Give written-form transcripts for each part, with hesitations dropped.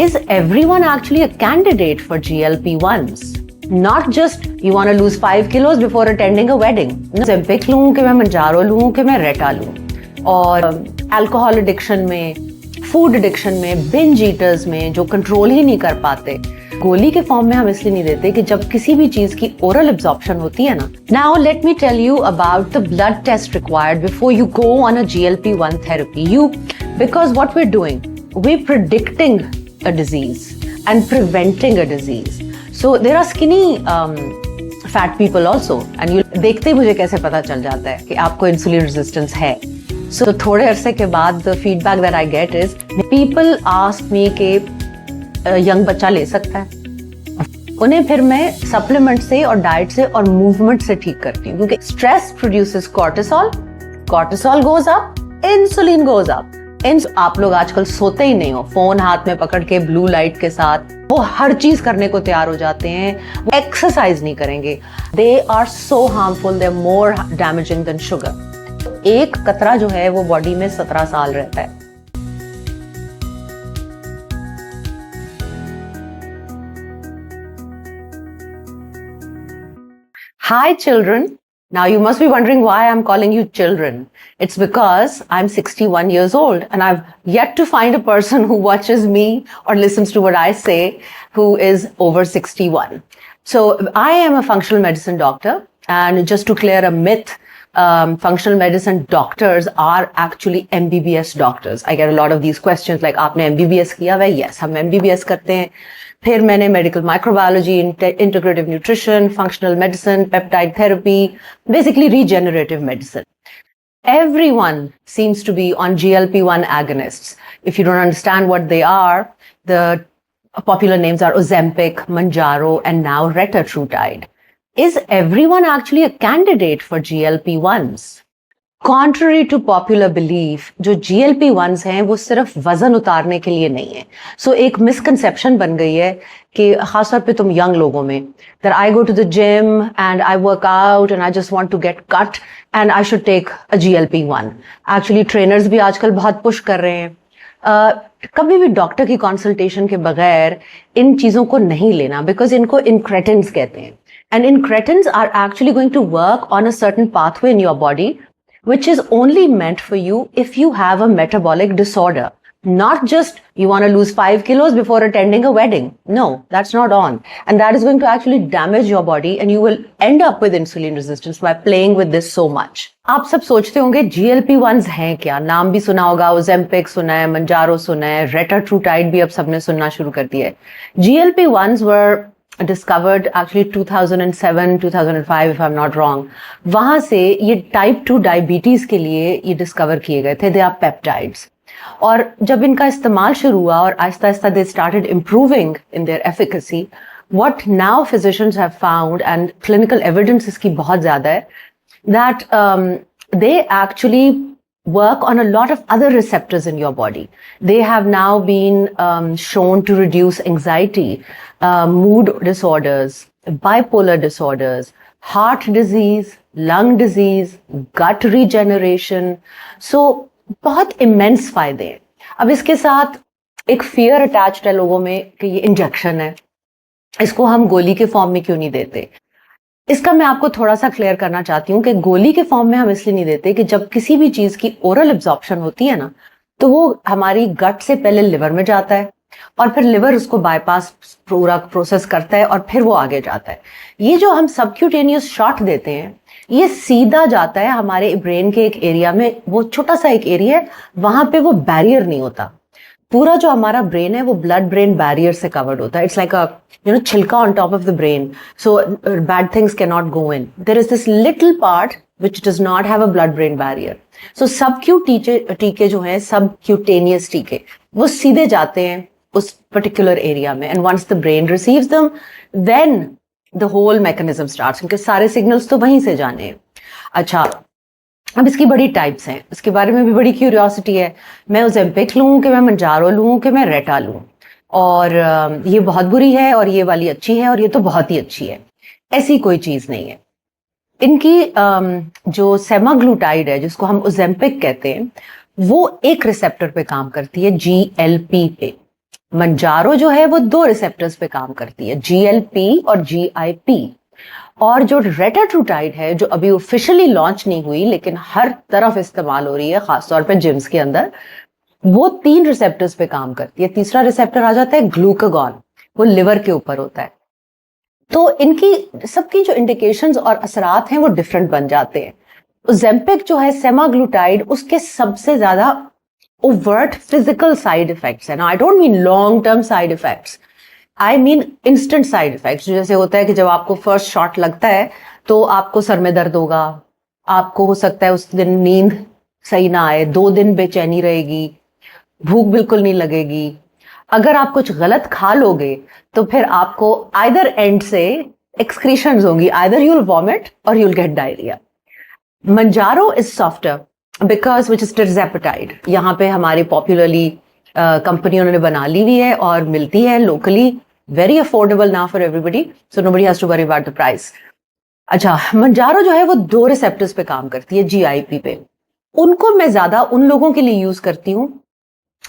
Is everyone actually a candidate for GLP-1s? Not just you want to lose 5 kilos before attending a wedding. Ozempic लूं कि मैं मंजारो लूं कि मैं रेटा लूं, और अल्कोहल एडिक्शन में, फूड एडिक्शन में, बिंज ईटर्स में जो कंट्रोल ही नहीं कर पाते, गोली के फॉर्म में हम इसलिए नहीं देते कि जब किसी भी चीज की ओरल एब्जॉर्प्शन होती है ना. Now let me tell you about the blood test required before you go on a GLP-1 therapy. Because what we're doing, we're predicting a disease and preventing a disease. So there are skinny fat people also, and you देखते ही मुझे कैसे पता चल जाता है कि आपको insulin resistance है. So थोड़े अरसे के बाद the feedback that I get is people ask me कि यंग बच्चा ले सकता है. उन्हें फिर मैं सप्लीमेंट से और डाइट से और मूवमेंट से ठीक करती हूँ, क्योंकि stress produces cortisol, cortisol goes up, insulin goes up. आप लोग आजकल सोते ही नहीं हो, फोन हाथ में पकड़ के ब्लू लाइट के साथ वो हर चीज करने को तैयार हो जाते हैं, एक्सरसाइज नहीं करेंगे. They are so harmful, they are more damaging than sugar. एक कतरा जो है वो बॉडी में 17 साल रहता है. Hi children. Now you must be wondering why I'm calling you children. It's because I'm 61 years old and I've yet to find a person who watches me or listens to what I say who is over 61. So I am a functional medicine doctor, and just to clear a myth, functional medicine doctors are actually MBBS doctors. I get a lot of these questions like आपने MBBS किया है? Yes, हम MBBS करते हैं. फिर मैंने medical microbiology, integrative nutrition, functional medicine, peptide therapy, basically regenerative medicine. Everyone seems to be on GLP-1 agonists. If you don't understand what they are, the popular names are Ozempic, Mounjaro, and now retatrutide. Is everyone actually a candidate for GLP-1s? Contrary to popular belief, जो GLP-1s हैं वो सिर्फ वजन उतारने के लिए नहीं है. So एक मिसकंसेप्शन बन गई है कि खासतौर पे तुम यंग लोगों में, that I go to the gym and I work out and I just want to get cut and I should take a GLP-1. Actually trainers भी आजकल बहुत पुश कर रहे हैं. कभी भी डॉक्टर की कंसल्टेशन के बगैर इन चीजों को नहीं लेना, बिकॉज इनको incretins कहते हैं. And incretins are actually going to work on a certain pathway in your body which is only meant for you if you have a metabolic disorder. Not just you want to lose 5 kilos before attending a wedding. No, that's not on. And that is going to actually damage your body and you will end up with insulin resistance by playing with this so much. आप सब सोचते होंगे GLP-1s हैं क्या? नाम भी सुना होगा, Ozempic सुना है, Mounjaro सुना है, retatrutide भी अब सबने सुनना शुरू कर दिया है. GLP-1s were discovered actually 2007, 2005 if I'm not wrong. वहां से ये टाइप 2 डायबिटीज के लिए ये डिस्कवर किए गए थे. They are peptides. और जब इनका इस्तेमाल शुरू हुआ और आहिस्ता आहिस्ता they started improving in their efficacy, what now physicians have found, and clinical evidence इसकी बहुत ज्यादा है, that they actually work on a lot of other receptors in your body. They have now been shown to reduce anxiety, mood disorders, bipolar disorders, heart disease, lung disease, gut regeneration. So बहुत immense फायदे हैं. अब इसके साथ एक fear attached है लोगों में कि ये इंजेक्शन है, इसको हम गोली के फॉर्म में क्यों नहीं देते. इसका मैं आपको थोड़ा सा क्लियर करना चाहती हूँ कि गोली के फॉर्म में हम इसलिए नहीं देते कि जब किसी भी चीज की ओरल एब्जॉर्प्शन होती है ना, तो वो हमारी गट से पहले लिवर में जाता है और फिर लिवर उसको बाईपास पूरा प्रोसेस करता है और फिर वो आगे जाता है. ये जो हम सबक्यूटेनियस शॉट देते हैं ये सीधा जाता है हमारे ब्रेन के एक एरिया में, वो छोटा सा एक एरिया है, वहां पे वो बैरियर नहीं होता. पूरा जो हमारा ब्रेन है वो ब्लड ब्रेन बैरियर से कवर्ड होता है. इट्स लाइक अ छिलका on top of the brain, so bad things can not go in. There is this little part which does not have a blood brain barrier. So subcu टीके जो हैं, subcutaneous टीके, वो सीधे जाते हैं उस particular area में, and once the brain receives them, then the whole mechanism starts, क्योंकि सारे signals तो वहीं से जाने हैं. अच्छा, अब इसकी बड़ी टाइप्स हैं, इसके बारे में भी बड़ी क्यूरियोसिटी है. मैं ओजेम्पिक लूं कि मैं मंजारो लूं कि मैं रेटा लूं, और ये बहुत बुरी है और ये वाली अच्छी है और ये तो बहुत ही अच्छी है. ऐसी कोई चीज नहीं है. इनकी जो सेमाग्लूटाइड है, जिसको हम ओजेम्पिक कहते हैं, वो एक रिसेप्टर पे काम करती है, GLP पे. मंजारो जो है वो 2 रिसेप्टर्स पे काम करती है, GLP और GIP। और जो रेटाट्रूटाइड है, जो अभी ऑफिशियली लॉन्च नहीं हुई लेकिन हर तरफ इस्तेमाल हो रही है, खासतौर पे जिम्स के अंदर, वो 3 रिसेप्टर्स पे काम करती है। तीसरा रिसेप्टर आ जाता है ग्लूकागॉन, वो लिवर के ऊपर होता है। तो इनकी सबकी जो इंडिकेशंस और असरात हैं वो डिफरेंट बन जाते हैं। ज़ेम्पिक जो है सेमाग्लूटाइड, उसके सबसे ज्यादा ओवर्ट फिजिकल साइड इफेक्ट्स है ना। I don't mean long term side effects, I mean instant side effects. जैसे होता है कि जब आपको फर्स्ट शॉट लगता है तो आपको सर में दर्द होगा, आपको हो सकता है उस दिन नींद सही ना आए, 2 दिन बेचैनी रहेगी, भूख बिल्कुल नहीं लगेगी। अगर आप कुछ गलत खा लोगे तो फिर आपको आइदर एंड से एक्सक्रीशंस होंगी, आइदर यू विल वॉमिट और you will get diarrhoea. Mounjaro is softer because which is tirzepatide. यहाँ पे हमारी पॉपुलरली कंपनी उन्होंने बना ली हुई है और मिलती है locally, very affordable now for everybody, so nobody has to worry about the price. अच्छा, मंजारो जो है वो 2 रिसेप्टर्स पे काम करती है, GIP पे। उनको मैं ज्यादा उन लोगों के लिए यूज करती हूँ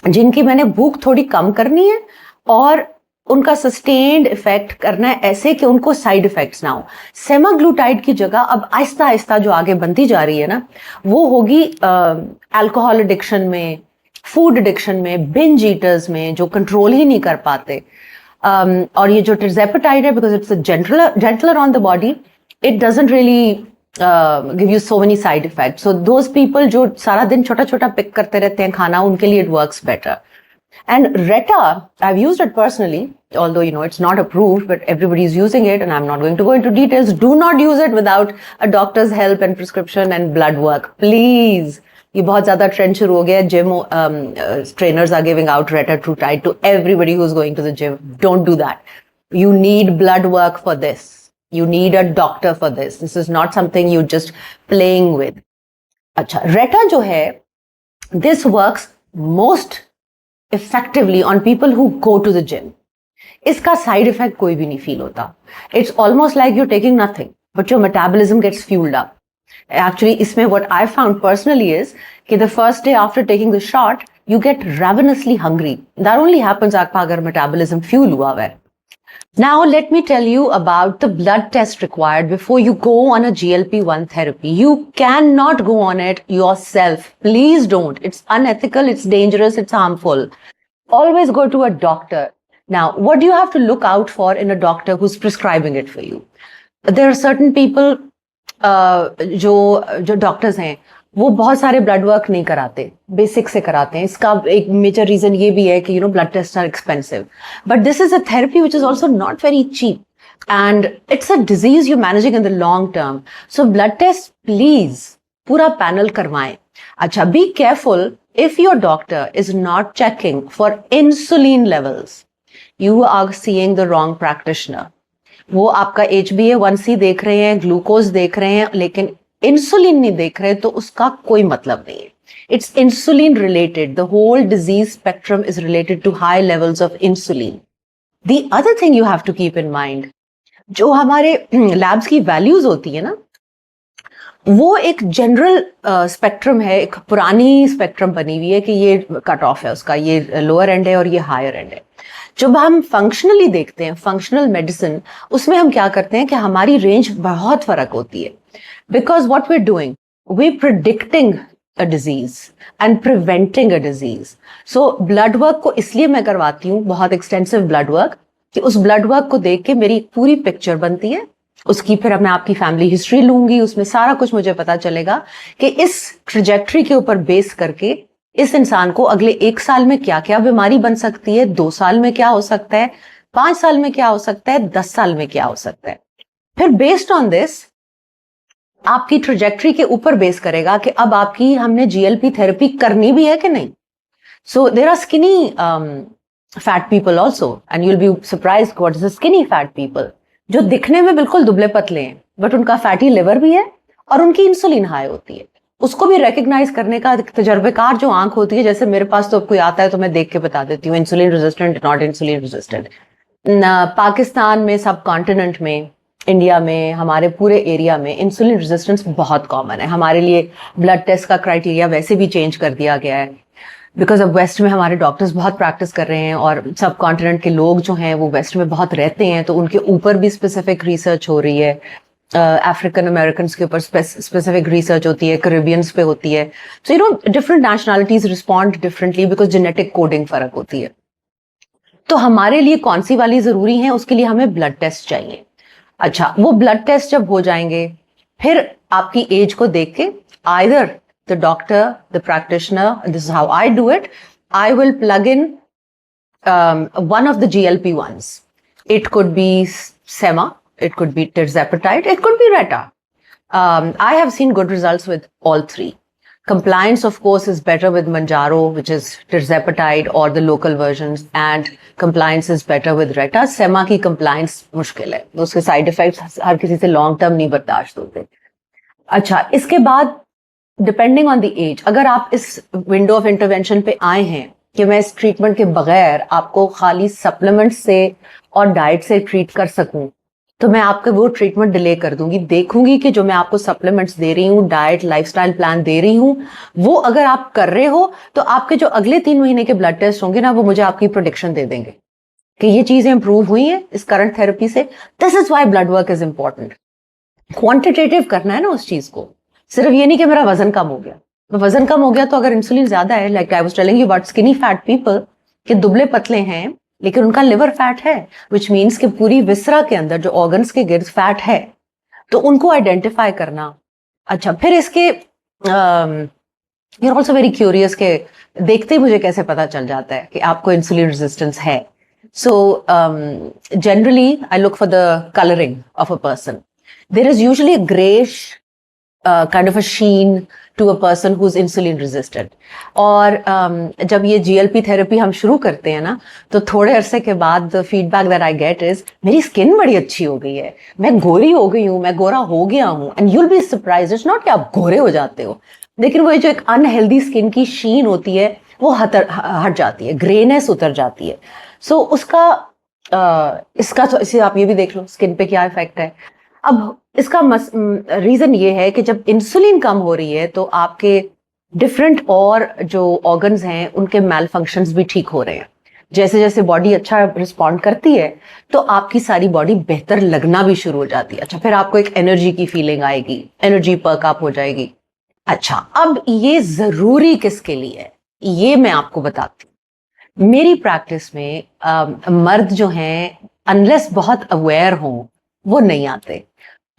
जिनकी मैंने भूख थोड़ी कम करनी है और उनका सस्टेन्ड इफेक्ट करना है ऐसे कि उनको साइड इफेक्ट्स ना हो। सेमाग्लूटाइड की जगह अब आहिस्ता आहिस्ता जो आगे बनती जा रही है ना, वो होगी अल्कोहल एडिक्शन में, फूड एडिक्शन में, बिंज ईटर्स में जो कंट्रोल ही नहीं कर पाते। और ये जो टिर्जेपेटाइड है, because it's gentler on the body, it doesn't really give you so many side effects. So those people जो सारा दिन छोटा छोटा पिक करते रहते हैं खाना, उनके लिए it works better. And Retta, I've used it personally, although it's not approved, but everybody is using it, and I'm not going to go into details. Do not use it without a doctor's help and prescription and blood work, please. ये बहुत ज़्यादा trend शुरू हो गया है. Gym trainers are giving out Retatrutide to everybody who's going to the gym. Don't do that. You need blood work for this. You need a doctor for this. This is not something you're just playing with. अच्छा, Retta जो है, this works most effectively on people who go to the gym. इसका side effect कोई भी नहीं feel होता. It's almost like you're taking nothing, but your metabolism gets fueled up. Actually, इसमें what I found personally is कि the first day after taking the shot, you get ravenously hungry. That only happens आपका अगर metabolism fuel हुआ है. Now let me tell you about the blood test required before you go on a GLP-1 therapy. You cannot go on it yourself. Please don't. It's unethical, it's dangerous, it's harmful. Always go to a doctor. Now, what do you have to look out for in a doctor who's prescribing it for you? There are certain people जो doctors हैं वो बहुत सारे blood work नहीं कराते, basic से कराते हैं. इसका एक मेजर रीजन ये भी है कि blood test are expensive, but this is a therapy which is also not very cheap and it's a disease you managing in the long term. So blood test please पूरा panel करवाएं. अच्छा, be careful if your doctor is not checking for insulin levels, you are seeing the wrong practitioner. वो आपका HbA1c देख रहे हैं, glucose देख रहे हैं, लेकिन इंसुलिन नहीं देख रहे, तो उसका कोई मतलब नहीं है. It's insulin related. The whole disease spectrum is related to high levels of insulin. The other thing you have to keep in mind, जो हमारे लैब्स की वैल्यूज होती है ना, वो एक जनरल स्पेक्ट्रम है, एक पुरानी स्पेक्ट्रम बनी हुई है कि ये कट ऑफ है उसका, ये लोअर एंड है और ये हायर एंड है. जब हम फंक्शनली देखते हैं, फंक्शनल मेडिसिन, उसमें हम क्या करते हैं कि हमारी रेंज बहुत फर्क होती है. Because what we are doing, we predicting a disease and preventing a disease. So blood work को इसलिए मैं करवाती हूँ, बहुत एक्सटेंसिव ब्लड वर्क, कि उस ब्लड वर्क को देख के मेरी पूरी पिक्चर बनती है. उसकी फिर मैं आपकी फैमिली हिस्ट्री लूंगी, उसमें सारा कुछ मुझे पता चलेगा कि इस ट्रेजेक्ट्री के ऊपर बेस करके इस इंसान को अगले 1 साल में क्या क्या बीमारी बन सकती है, 2 साल में क्या हो सकता है, 5 साल में क्या हो सकता है, 10 साल में क्या हो सकता है. फिर बेस्ड ऑन दिस आपकी ट्रेजेक्ट्री के ऊपर बेस करेगा कि अब आपकी हमने GLP थेरेपी करनी भी है कि नहीं. So there are skinny fat people also, and you will be surprised what is the skinny fat people, जो दिखने में बिल्कुल दुबले पतले हैं, बट उनका फैटी लिवर भी है और उनकी इंसुलिन हाई होती है. उसको भी रिकग्नाइज करने का तजर्बेकार जो आंख होती है, जैसे मेरे पास तो कोई आता है तो मैं देख के बता देती हूँ insulin resistant, not insulin resistant. Pakistan में, सब कॉन्टिनेंट में, इंडिया में, हमारे पूरे एरिया में इंसुलिन रेजिस्टेंस बहुत कॉमन है. हमारे लिए ब्लड टेस्ट का क्राइटेरिया वैसे भी चेंज कर दिया गया है. बिकॉज अब वेस्ट में हमारे डॉक्टर्स बहुत प्रैक्टिस कर रहे हैं और सब कॉन्टिनेंट के लोग जो हैं वो वेस्ट में बहुत रहते हैं, तो उनके ऊपर भी स्पेसिफिक रिसर्च हो रही है, अफ्रीकन अमेरिकन के ऊपर स्पेसिफिक रिसर्च होती है, कैरिबियंस पे होती है. So different nationalities respond differently because genetic coding फर्क होती है. तो हमारे लिए कौन सी वाली जरूरी है, उसके लिए हमें ब्लड टेस्ट चाहिए. अच्छा, वो ब्लड टेस्ट जब हो जाएंगे, फिर आपकी एज को देख के either the doctor, the practitioner, this is how I do it, I will plug in one of the GLP-1s. It could be Sema, it could be tirzepatide, it could be Reta. I have seen good results with all three. Compliance, of course, is better with Manjaro, which is tirzepatide or the local versions, and compliance is better with Reta. Sema की compliance मुश्किल है, उसके side effects हर किसी से long term नहीं बर्दाश्त होते. अच्छा, इसके बाद डिपेंडिंग ऑन द एज, अगर आप इस विंडो ऑफ इंटरवेंशन पे आए हैं कि मैं इस ट्रीटमेंट के बगैर आपको खाली सप्लीमेंट से और डाइट से ट्रीट कर सकूं, तो मैं आपके वो ट्रीटमेंट डिले कर दूंगी. देखूंगी कि जो मैं आपको सप्लीमेंट्स दे रही हूँ, डाइट लाइफस्टाइल प्लान दे रही हूँ, वो अगर आप कर रहे हो तो आपके जो अगले 3 महीने के ब्लड टेस्ट होंगे ना, वो मुझे आपकी प्रोडिक्शन दे देंगे कि ये चीजें इंप्रूव हुई हैं इस करंट थेरेपी से. This is why blood work is important. Quantitative करना है ना उस चीज को, सिर्फ ये नहीं कि मेरा वजन कम हो गया. वजन कम हो गया तो अगर इंसुलिन ज्यादा है, like I was telling you about skinny fat people, कि दुबले पतले हैं लेकिन उनका लिवर फैट है, विच मीन्स कि पूरी विसरा के अंदर जो ऑर्गन्स के गिर्द फैट है, तो उनको आइडेंटिफाई करना. अच्छा, फिर इसके you are also very curious के देखते ही मुझे कैसे पता चल जाता है कि आपको इंसुलिन रेजिस्टेंस है. So generally I look for the colouring of a person. There is usually a greyish kind of a sheen to a person who's insulin resistant. और जब ये GLP थेरेपी हम शुरू करते हैं ना, तो थोड़े अरसे के बाद the feedback that I get is मेरी स्किन बड़ी अच्छी हो गई है, मैं गोरी हो गई हूँ, मैं गोरा हो गया हूँ. And you'll be surprised, it's not कि आप गोरे हो जाते हो, लेकिन वो जो एक अनहेल्दी स्किन की शीन होती है वो हट जाती है, ग्रेनेस उतर जाती है. सो उसका इसका तो इसे आप ये भी देख लो स्किन पे क्या इफेक्ट है. अब इसका रीजन ये है कि जब इंसुलिन कम हो रही है तो आपके डिफरेंट और जो ऑर्गन्स हैं उनके मैल फंक्शंस भी ठीक हो रहे हैं. जैसे जैसे बॉडी अच्छा रिस्पॉन्ड करती है तो आपकी सारी बॉडी बेहतर लगना भी शुरू हो जाती है. अच्छा, फिर आपको एक एनर्जी की फीलिंग आएगी, एनर्जी पर्क अप हो जाएगी. अच्छा, अब ये जरूरी किसके लिए है ये मैं आपको बताती हूँ. मेरी प्रैक्टिस में मर्द जो हैं अनलेस बहुत अवेयर हों वो नहीं आते.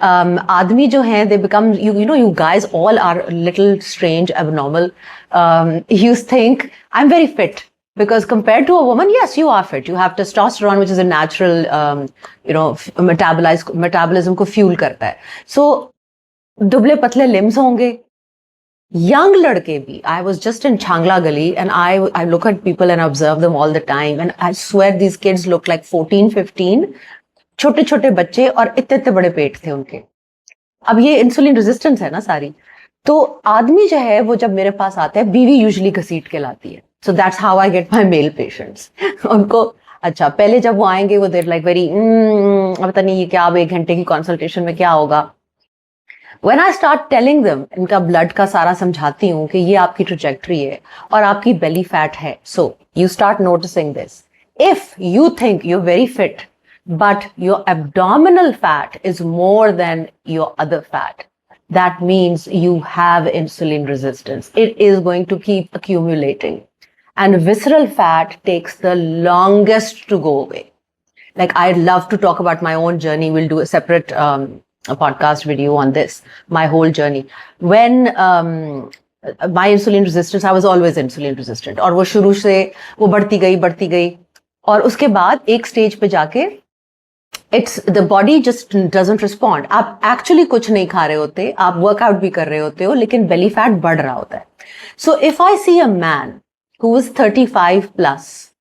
आदमी जो हैं they become you guys all are little strange, abnormal. You think I'm very fit because compared to a woman, yes, you are fit. You have testosterone, which is a natural metabolism को fuel करता है. So दुबले पतले limbs होंगे. Young लड़के भी, I was just in Changla Gali and I look at people and observe them all the time and I swear these kids look like 14, 15. छोटे छोटे बच्चे और इतने इतने बड़े पेट थे उनके. अब ये इंसुलिन रेजिस्टेंस है ना सारी. तो आदमी जो है वो जब मेरे पास आता है, बीवी यूजुअली घसीट के लाती है. So that's how I get my male patients. उनको अच्छा, पहले जब वो आएंगे वो देर लाइक वेरी पता नहीं ये क्या, अब 1 घंटे की कंसल्टेशन में क्या होगा. When I start telling them, इनका ब्लड का सारा समझाती हूँ कि ये आपकी ट्रजेक्टरी है और आपकी बेली फैट है. So you start noticing this. If you think you are very fit but your abdominal fat is more than your other fat, that means you have insulin resistance. It is going to keep accumulating and visceral fat takes the longest to go away. Like, I'd love to talk about my own journey. We'll do a separate a podcast video on this, my whole journey. When my insulin resistance, I was always insulin resistant, और वो शुरू से वो बढ़ती गई और उसके बाद एक स्टेज पे जाके it's the body just doesn't respond. आप एक्चुअली कुछ नहीं खा रहे होते, आप वर्कआउट भी कर रहे होते हो, लेकिन बेली फैट बढ़ रहा होता है. So if I see a man who is 35 plus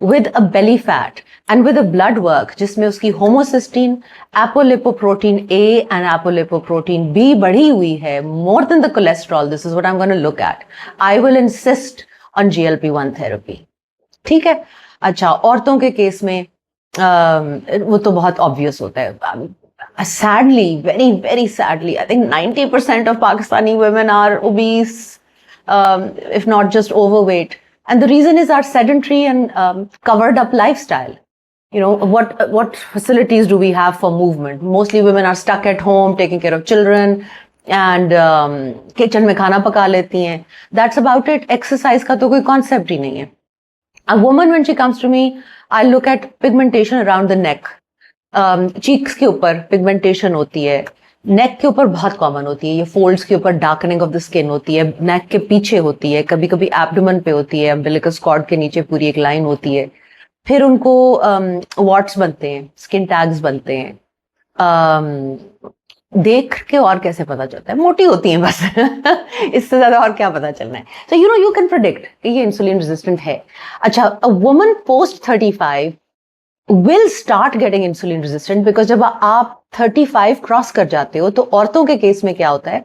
with a belly fat and with a blood work जिसमें उसकी homocysteine, apolipoprotein A and apolipoprotein B बढ़ी हुई है more than the cholesterol, this is what I'm going to look at. I will insist on GLP-1 therapy. ठीक है. अच्छा, औरतों के केस में वो तो बहुत obvious होता है. Sadly, very very sadly, I think 90% of Pakistani women are obese, if not just overweight. And the reason is our sedentary and covered up lifestyle. You know, what facilities do we have for movement? Mostly women are stuck at home taking care of children and kitchen में खाना पका लेती हैं. That's about it. Exercise का तो कोई concept ही नहीं है. A woman, when she comes to me, I look at pigmentation around the neck. Cheeks के ऊपर pigmentation होती है, neck के ऊपर बहुत common होती है, ये folds के ऊपर darkening of the skin होती है, neck के पीछे होती है, कभी कभी abdomen पे होती है, umbilicus cord के नीचे पूरी एक line होती है, फिर उनको warts बनते हैं, skin tags बनते हैं. देख के और कैसे पता चलता है? मोटी होती हैं बस. इससे ज्यादा और क्या पता चलना है? So you know, you can predict कि ये insulin resistant है. अच्छा, a woman post 35 will start getting insulin resistant because जब आप 35 क्रॉस कर जाते हो तो औरतों के केस में क्या होता है,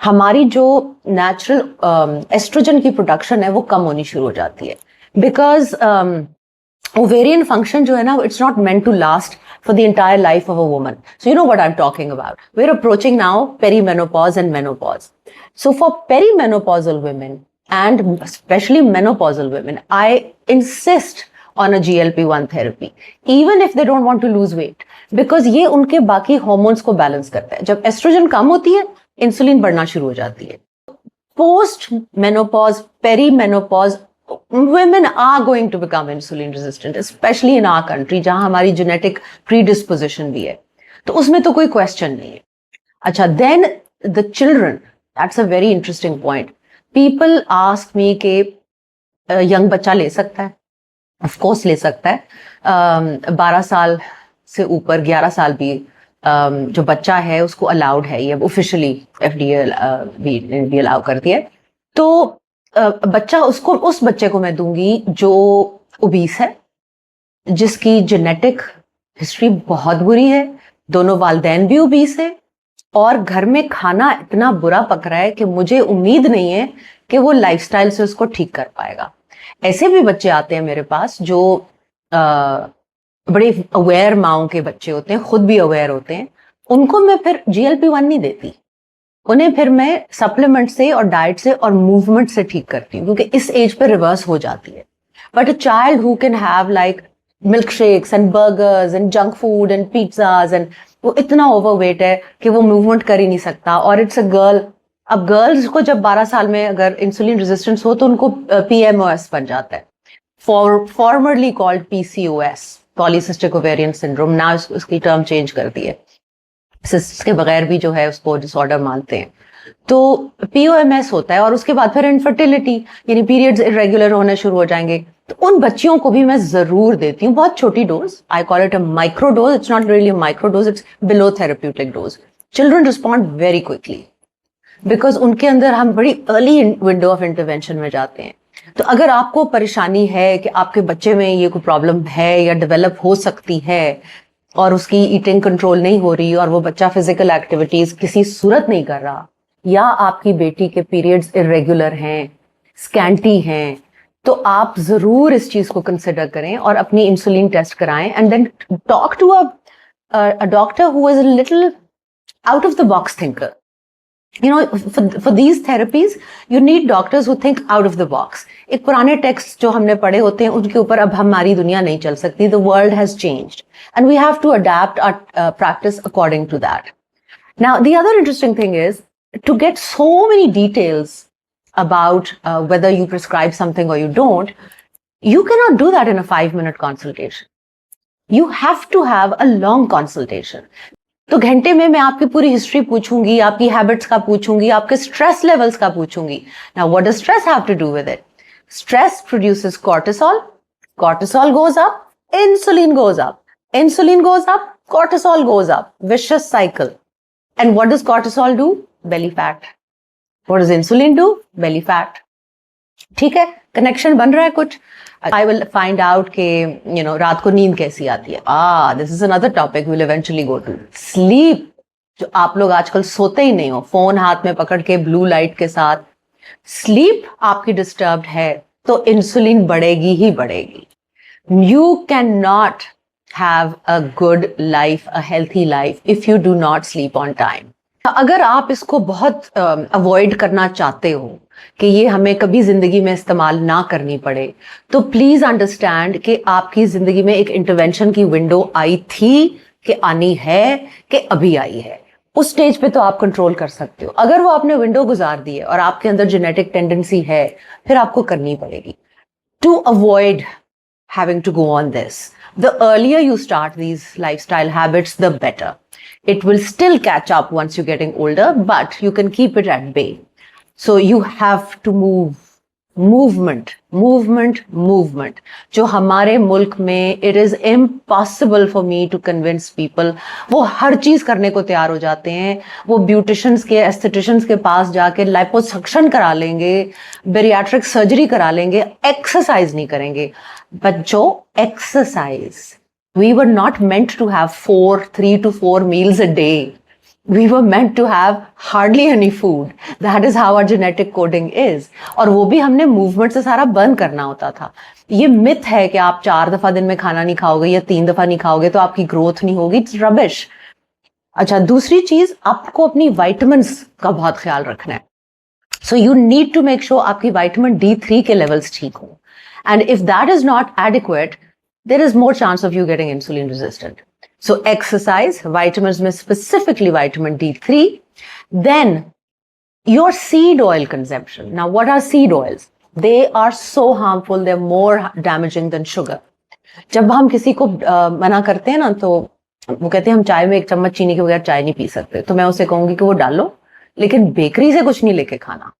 हमारी जो नेचुरल एस्ट्रोजन की प्रोडक्शन है वो कम होनी शुरू हो जाती है. बिकॉज ovarian function जो है ना, it's not meant to last for the entire life of a woman. So you know what I'm talking about. We're approaching now perimenopause and menopause. So for perimenopausal women and especially menopausal women, I insist on a GLP-1 therapy, even if they don't want to lose weight, because ये उनके बाकी hormones को balance करता है. जब estrogen कम होती है, insulin बढ़ना शुरू हो जाती है. Post menopause, perimenopause, women are going to become insulin resistant, especially in our country, जहां हमारी genetic predisposition भी है. तो उसमें तो कोई question नहीं है. अच्छा, then the children, that's a very interesting point. People ask me कि young बच्चा ले सकता है? Of course ले सकता है. 12 साल से ऊपर 11 साल भी जो बच्चा है उसको अलाउड है, ये ऑफिशियली FDA भी अलाउ करती है. तो बच्चा, उसको, उस बच्चे को मैं दूंगी जो ओबीस है, जिसकी जेनेटिक हिस्ट्री बहुत बुरी है, दोनों वालिदैन भी ओबीस है, और घर में खाना इतना बुरा पक रहा है कि मुझे उम्मीद नहीं है कि वो लाइफस्टाइल से उसको ठीक कर पाएगा. ऐसे भी बच्चे आते हैं मेरे पास जो बड़े अवेयर माओं के बच्चे होते हैं, खुद भी अवेयर होते हैं. उनको मैं फिर GLP-1 नहीं देती, उन्हें फिर मैं सप्लीमेंट से और डाइट से और मूवमेंट से ठीक करती हूँ, क्योंकि इस एज पे रिवर्स हो जाती है. But a child who can have like milk shakes and burgers and junk food and pizzas, and वो इतना ओवरवेट है कि वो मूवमेंट कर ही नहीं सकता, और इट्स अ गर्ल. अब गर्ल्स को जब 12 साल में अगर इंसुलिन रेजिस्टेंस हो तो उनको PMOS बन जाता है, formerly called PCOS, polycystic ovarian syndrome. ना उसकी टर्म चेंज कर दी है, सिस्ट्स के बगैर भी जो है उसको डिसऑर्डर मानते हैं. तो POMS होता है, और उसके बाद फिर इनफर्टिलिटी, यानी पीरियड्स इरेगुलर होने शुरू हो जाएंगे. तो उन बच्चियों को भी मैं जरूर देती हूँ, बहुत छोटी dose. I call it a micro dose. It's not really micro dose, it's below therapeutic dose. Children respond very quickly because उनके अंदर हम बड़ी अर्ली विंडो ऑफ इंटरवेंशन में जाते हैं. तो अगर आपको परेशानी है कि आपके बच्चे में ये कोई प्रॉब्लम है या डेवलप हो सकती है, और उसकी ईटिंग कंट्रोल नहीं हो रही, और वो बच्चा फिजिकल एक्टिविटीज किसी सूरत नहीं कर रहा, या आपकी बेटी के पीरियड्स इरेगुलर हैं, स्कैंटी हैं, तो आप जरूर इस चीज को कंसिडर करें और अपनी इंसुलिन टेस्ट कराएं. And then talk to a doctor who is a little out of the box thinker. You know, for these therapies, you need doctors who think out of the box. एक पुराने text जो हमने पढ़े होते हैं उनके ऊपर अब हमारी दुनिया नहीं चल सकती. The world has changed, and we have to adapt our practice according to that. Now, the other interesting thing is to get so many details about whether you prescribe something or you don't. You cannot do that in a 5-minute consultation. You have to have a long consultation. तो घंटे में मैं आपकी पूरी history पूछूंगी, आपकी habits का पूछूंगी, आपके स्ट्रेस लेवल्स का पूछूंगी. Now what does stress have to do with it? Stress produces cortisol. Cortisol goes up, insulin goes up. Insulin goes up, cortisol goes up. Vicious cycle. And what does cortisol do? Belly fat. What does insulin do? Belly fat. ठीक है, connection बन रहा है कुछ. I will find out कि रात को नींद कैसी आती है. This is another topic we'll eventually go to. Sleep. जो आप लोग आजकल सोते ही नहीं हो, फोन हाथ में पकड़ के ब्लू लाइट के साथ. स्लीप आपकी डिस्टर्ब्ड है तो इंसुलिन बढ़ेगी ही बढ़ेगी. You cannot have a good life, a healthy life if you do not sleep on time. अगर आप इसको बहुत अवॉइड करना चाहते हो कि ये हमें कभी जिंदगी में इस्तेमाल ना करनी पड़े, तो प्लीज अंडरस्टैंड कि आपकी जिंदगी में एक इंटरवेंशन की विंडो आई थी, कि आनी है, कि अभी आई है। उस स्टेज पे तो आप कंट्रोल कर सकते हो। अगर वो आपने विंडो गुजार दी है और आपके अंदर जेनेटिक टेंडेंसी है, फिर आपको करनी पड़ेगी। To avoid having to go on this, the earlier you start these lifestyle habits, the better. It will still catch up once you're getting older, but you can keep it at bay. So you have to movement. जो हमारे मुल्क में it is impossible for me to convince people, वो हर चीज करने को तैयार हो जाते हैं। वो ब्यूटिशियंस के, एस्थेटिशियंस के पास जाके लाइपोसक्शन करा लेंगे, बेरियाट्रिक सर्जरी करा लेंगे, एक्सरसाइज नहीं करेंगे। But जो exercise, we were not meant to have 3 to 4 meals a day. We were meant to have hardly any food. That is how our genetic coding is. और वो भी हमने मूवमेंट से सारा बंद करना होता था। ये मिथ है कि आप 4 दफा दिन में खाना नहीं खाओगे या 3 दफा नहीं खाओगे तो आपकी ग्रोथ नहीं होगी। It's rubbish. अच्छा, दूसरी चीज, आपको अपनी विटामिन्स का बहुत ख्याल रखना है। So you need to make sure आपकी विटामिन D3 के लेवल्स ठीक हो। And if that is not adequate, there is more chance of you getting insulin resistant. So exercise, vitamins में specifically vitamin D3, then your seed oil consumption. Now what are seed oils? They are so harmful, they're more damaging than sugar. जब हम किसी को मना करते हैं ना, तो वो कहते हैं हम चाय में 1 चम्मच चीनी के बगैर चाय नहीं पी सकते, तो मैं उसे कहूंगी कि वो डालो, लेकिन बेकरी से कुछ नहीं लेके खाना।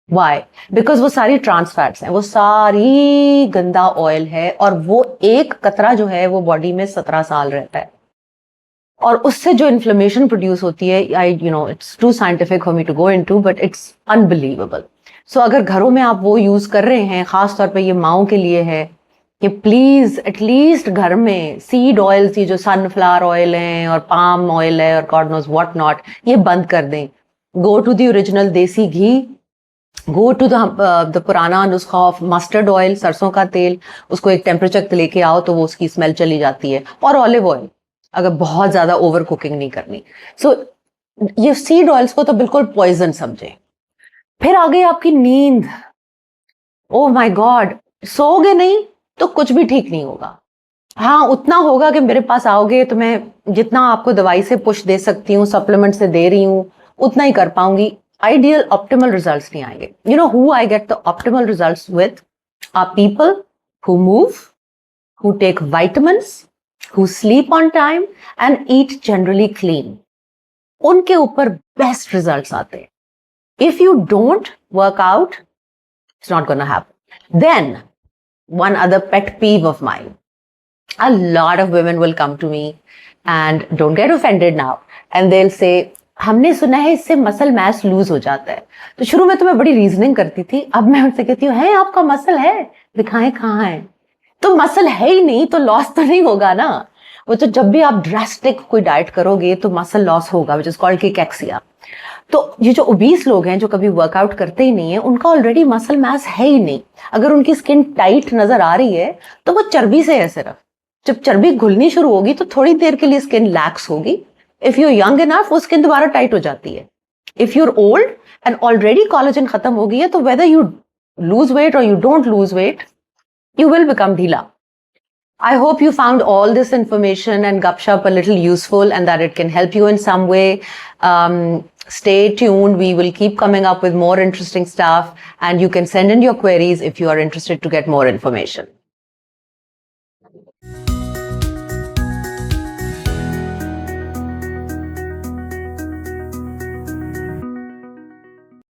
Why? Because वो सारी ट्रांस फैट्स हैं, वो सारी गंदा ऑयल है, और वो एक कतरा जो है वो बॉडी में 17 साल रहता है, और उससे जो इन्फ्लेमेशन प्रोड्यूस होती है, it's too scientific for me to go into, but it's unbelievable. So अगर घरों में आप वो यूज कर रहे हैं, खास तौर पे ये माओं के लिए है कि प्लीज एटलीस्ट घर में सीड ऑयल्स, ये जो सनफ्लावर ऑयल है और पाम ऑयल है और गॉड नोज व्हाट नॉट, ये बंद कर दें। गो टू द ओरिजिनल देसी घी, गो टू द पुराना नुस्खा ऑफ मस्टर्ड ऑयल, सरसों का तेल, उसको एक टेम्परेचर तक लेके आओ तो वो उसकी स्मेल चली जाती है, और ऑलिव ऑयल, अगर बहुत ज्यादा ओवर कुकिंग नहीं करनी। सो ये सीड ऑयल्स को तो बिल्कुल पॉइजन समझे। फिर आ गई आपकी नींद। ओह माय गॉड, सोओगे नहीं तो कुछ भी ठीक नहीं होगा। हाँ, उतना होगा कि मेरे पास आओगे तो मैं जितना आपको दवाई से पुश दे सकती हूँ, सप्लीमेंट से दे रही हूँ, उतना ही कर पाऊंगी। Ideal optimal results नहीं आएंगे। You know who I get the optimal results with? Are people who move, who take vitamins, who sleep on time and eat generally clean. उनके ऊपर best results आते हैं। If you don't work out, it's not gonna happen. Then, one other pet peeve of mine. A lot of women will come to me and don't get offended now, and they'll say, हमने सुना है इससे muscle mass loose हो जाता है। तो शुरू में तो मैं बड़ी रीजनिंग करती थी, अब मैं उनसे कहती हूँ, है आपका मसल है, दिखाएं कहाँ है। तो मसल है ही नहीं तो लॉस तो नहीं होगा ना। वो तो जब भी आप ड्रास्टिक कोई डाइट करोगे तो मसल लॉस होगा, विच इज कॉल्ड कैकेक्सिया। तो ये जो ओबीस लोग हैं जो कभी वर्कआउट करते ही नहीं है, उनका ऑलरेडी मसल मास है ही नहीं। अगर उनकी स्किन टाइट नजर आ रही है तो वो चर्बी से है सिर्फ। जब चर्बी घुलनी शुरू होगी तो थोड़ी देर के लिए स्किन लैक्स होगी। इफ यू यंग इनफ वो स्किन दोबारा टाइट हो जाती है। If you're old and already collagen खत्म हो गई है, तो वेदर यू लूज वेट और you don't lose weight, you will become dhila. I hope you found all this information and Gupshup a little useful and that it can help you in some way. Stay tuned. We will keep coming up with more interesting stuff, and you can send in your queries if you are interested to get more information.